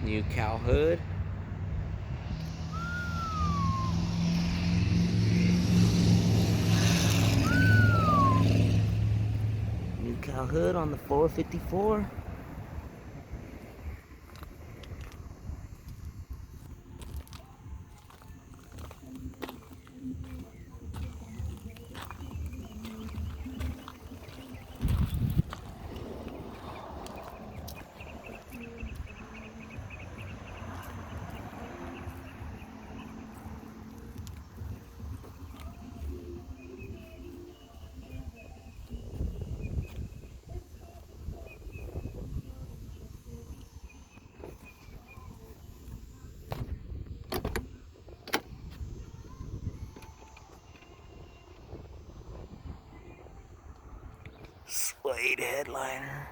New cowl hood. New cowl hood on the 454. Suede headliner.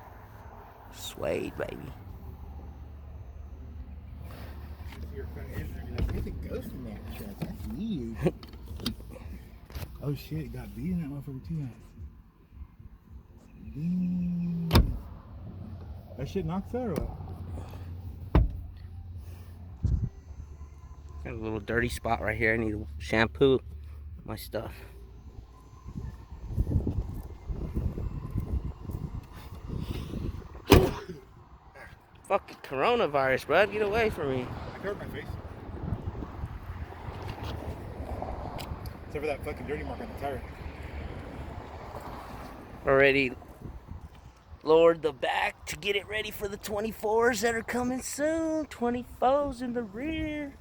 Suede, baby. There's a ghost in that truck. That's weird. Oh shit, it got beat in that motherfucker too. Damn. That shit knocks out or what? Got a little dirty spot right here. I need to shampoo my stuff. Fucking coronavirus, bro. Get away from me. I covered my face. Except for that fucking dirty mark on the tire. Already lowered the back to get it ready for the 24s that are coming soon. 24s in the rear.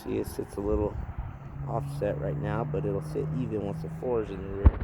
See, it sits a little offset right now, but it'll sit even once the 4's in the rear.